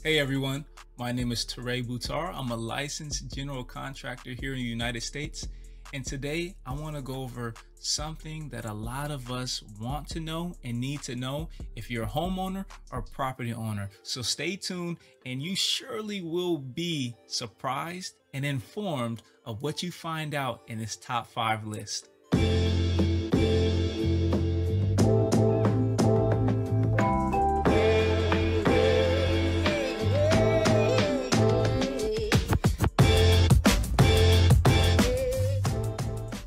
Hey everyone, my name is Teray Boutar. I'm a licensed general contractor here in the United States. And today I want to go over something that a lot of us want to know and need to know if you're a homeowner or property owner. So stay tuned and you surely will be surprised and informed of what you find out in this top 5 list.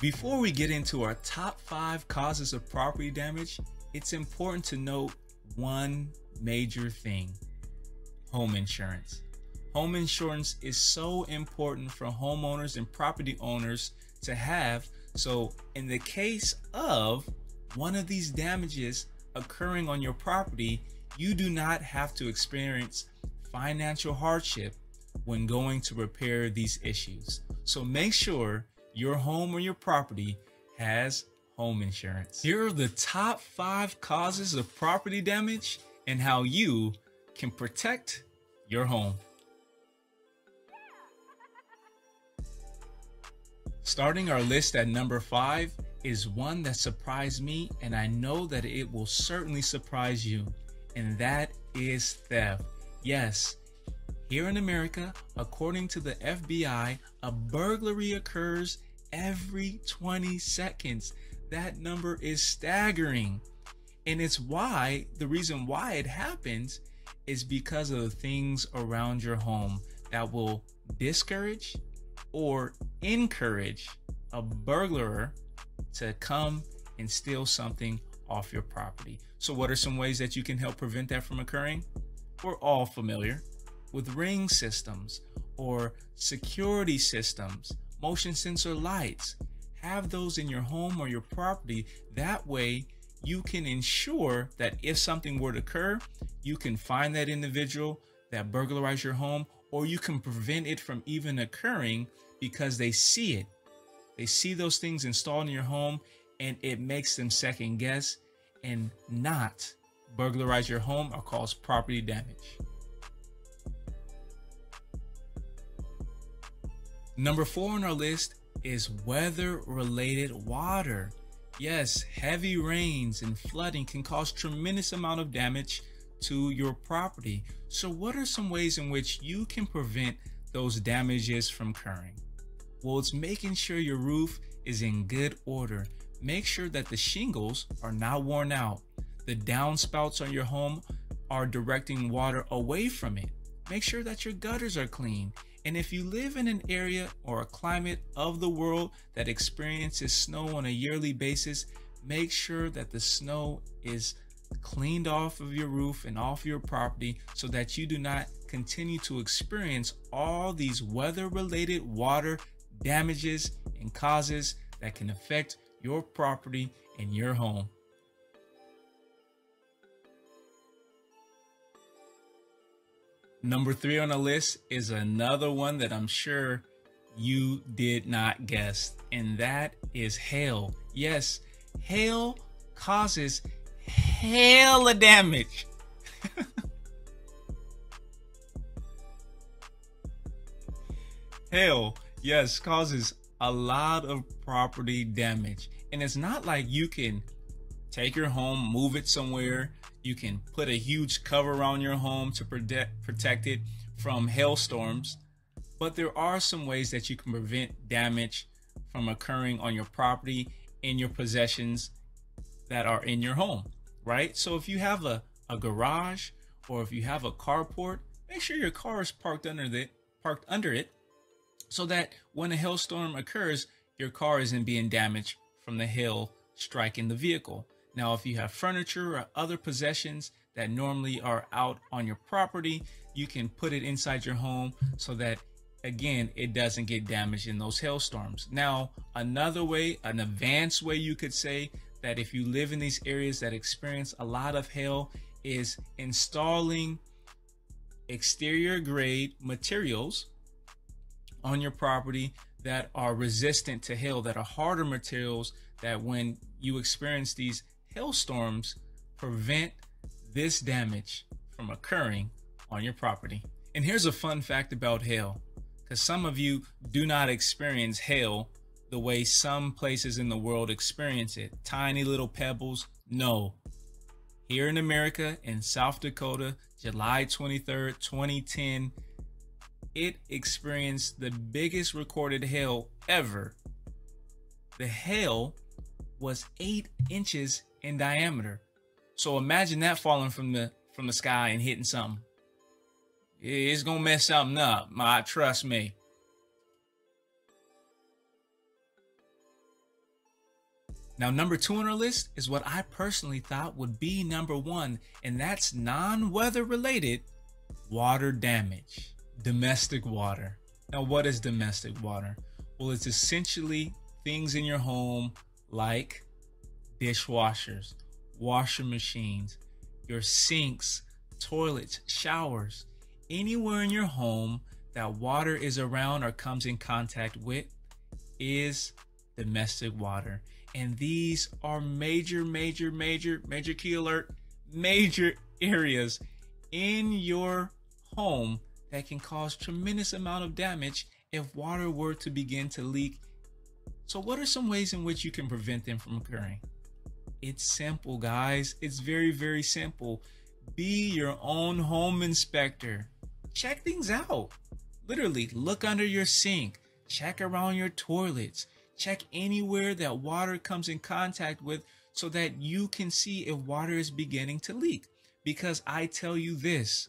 Before we get into our top 5 causes of property damage, it's important to note one major thing: home insurance. Home insurance is so important for homeowners and property owners to have. So in the case of one of these damages occurring on your property, you do not have to experience financial hardship when going to repair these issues. So make sure your home or your property has home insurance. Here are the top 5 causes of property damage and how you can protect your home. Starting our list at number 5 is one that surprised me, and I know that it will certainly surprise you, and that is theft. Yes, here in America, according to the FBI, a burglary occurs every 20 seconds. That number is staggering. And it's why, the reason why it happens is because of the things around your home that will discourage or encourage a burglar to come and steal something off your property. So what are some ways that you can help prevent that from occurring? We're all familiar with ring systems or security systems, motion sensor lights. Have those in your home or your property. That way you can ensure that if something were to occur, you can find that individual that burglarized your home, or you can prevent it from even occurring because they see it. They see those things installed in your home, and it makes them second guess and not burglarize your home or cause property damage. Number 4 on our list is weather-related water. Yes, heavy rains and flooding can cause tremendous amount of damage to your property. So what are some ways in which you can prevent those damages from occurring? Well, it's making sure your roof is in good order. Make sure that the shingles are not worn out. The downspouts on your home are directing water away from it. Make sure that your gutters are clean. And if you live in an area or a climate of the world that experiences snow on a yearly basis, make sure that the snow is cleaned off of your roof and off your property so that you do not continue to experience all these weather-related water damages and causes that can affect your property and your home. Number 3 on the list is another one that I'm sure you did not guess, and that is hail. Yes, hail causes hella damage. Hail, yes, causes a lot of property damage. And it's not like you can take your home, move it somewhere. You can put a huge cover around your home to protect it from hailstorms. But there are some ways that you can prevent damage from occurring on your property and your possessions that are in your home, right? So if you have a garage or if you have a carport, make sure your car is parked under it so that when a hailstorm occurs, your car isn't being damaged from the hail striking the vehicle. Now, if you have furniture or other possessions that normally are out on your property, you can put it inside your home so that, again, it doesn't get damaged in those hailstorms. Now, another way, an advanced way you could say that if you live in these areas that experience a lot of hail, is installing exterior grade materials on your property that are resistant to hail, that are harder materials that when you experience these hailstorms, prevent this damage from occurring on your property. And here's a fun fact about hail, because some of you do not experience hail the way some places in the world experience it. Tiny little pebbles. No. Here in America, in South Dakota, July 23rd, 2010, it experienced the biggest recorded hail ever. The hail was 8 inches in diameter. So imagine that falling from the sky and hitting something. It's gonna mess something up, trust me. Now, number 2 on our list is what I personally thought would be number 1, and that's non-weather related water damage. Domestic water. Now, what is domestic water? Well, it's essentially things in your home like dishwashers, washer machines, your sinks, toilets, showers. Anywhere in your home that water is around or comes in contact with is domestic water. And these are major key alert, major areas in your home that can cause tremendous amount of damage if water were to begin to leak. So what are some ways in which you can prevent them from occurring? It's simple, guys. It's very simple. Be your own home inspector. Check things out. Literally, look under your sink. Check around your toilets. Check anywhere that water comes in contact with so that you can see if water is beginning to leak. Because I tell you this,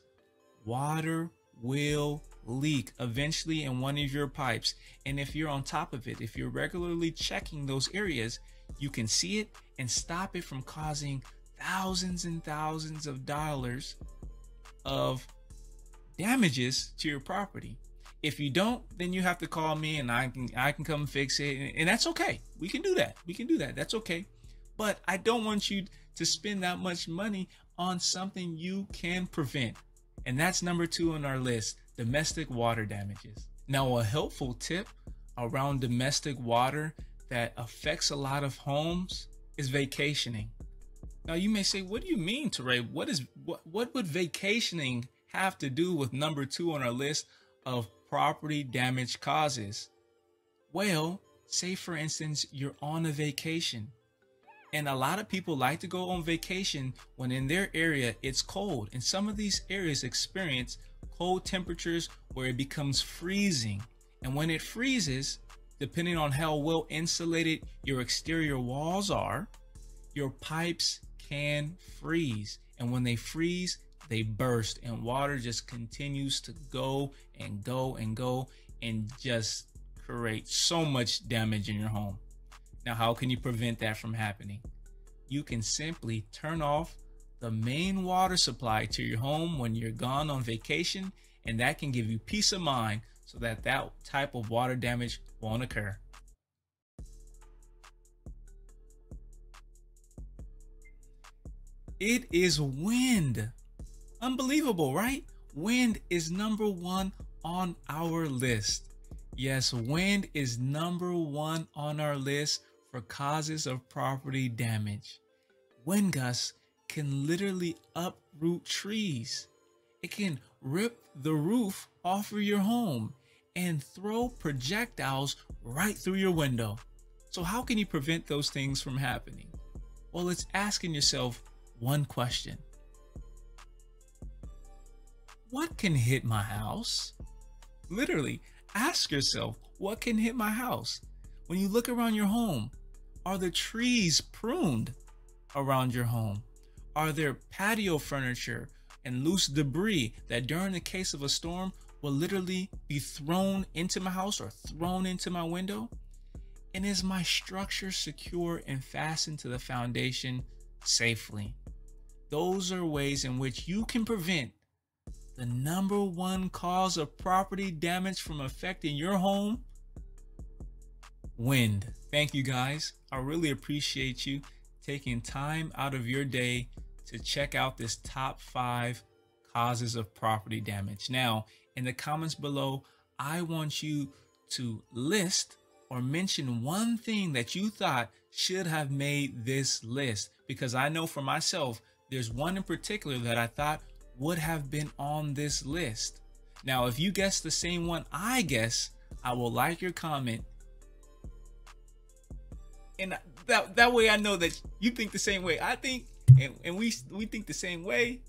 water will leak eventually in one of your pipes. And if you're on top of it, if you're regularly checking those areas, you can see it and stop it from causing thousands and thousands of dollars of damages to your property. If you don't, then you have to call me and I can come fix it. And that's okay. We can do that. That's okay. But I don't want you to spend that much money on something you can prevent. And that's number 2 on our list, domestic water damages. Now, a helpful tip around domestic water that affects a lot of homes is vacationing. Now, you may say, what do you mean, Teray? What would vacationing have to do with number 2 on our list of property damage causes? Well, say for instance, you're on a vacation. And a lot of people like to go on vacation when in their area it's cold. And some of these areas experience cold temperatures where it becomes freezing. And when it freezes, depending on how well insulated your exterior walls are, your pipes can freeze. And when they freeze, they burst and water just continues to go and go and go and just create so much damage in your home. Now, how can you prevent that from happening? You can simply turn off the main water supply to your home when you're gone on vacation, and that can give you peace of mind so that that type of water damage won't occur. It is wind. Unbelievable, right? Wind is number 1 on our list. Yes, wind is number 1 on our list for causes of property damage. Wind gusts can literally uproot trees. It can rip the roof off of your home and throw projectiles right through your window. So how can you prevent those things from happening? Well, it's asking yourself one question. What can hit my house? Literally, ask yourself, what can hit my house? When you look around your home, are the trees pruned around your home? Are there patio furniture and loose debris that during the case of a storm will literally be thrown into my house or thrown into my window? And is my structure secure and fastened to the foundation safely? Those are ways in which you can prevent the number 1 cause of property damage from affecting your home: wind. Thank you, guys. I really appreciate you taking time out of your day to check out this top 5 causes of property damage. Now, in the comments below, I want you to list or mention one thing that you thought should have made this list, because I know for myself, there's one in particular that I thought would have been on this list. Now, if you guess the same one I guess, I will like your comment. And that way I know that you think the same way I think, and we think the same way.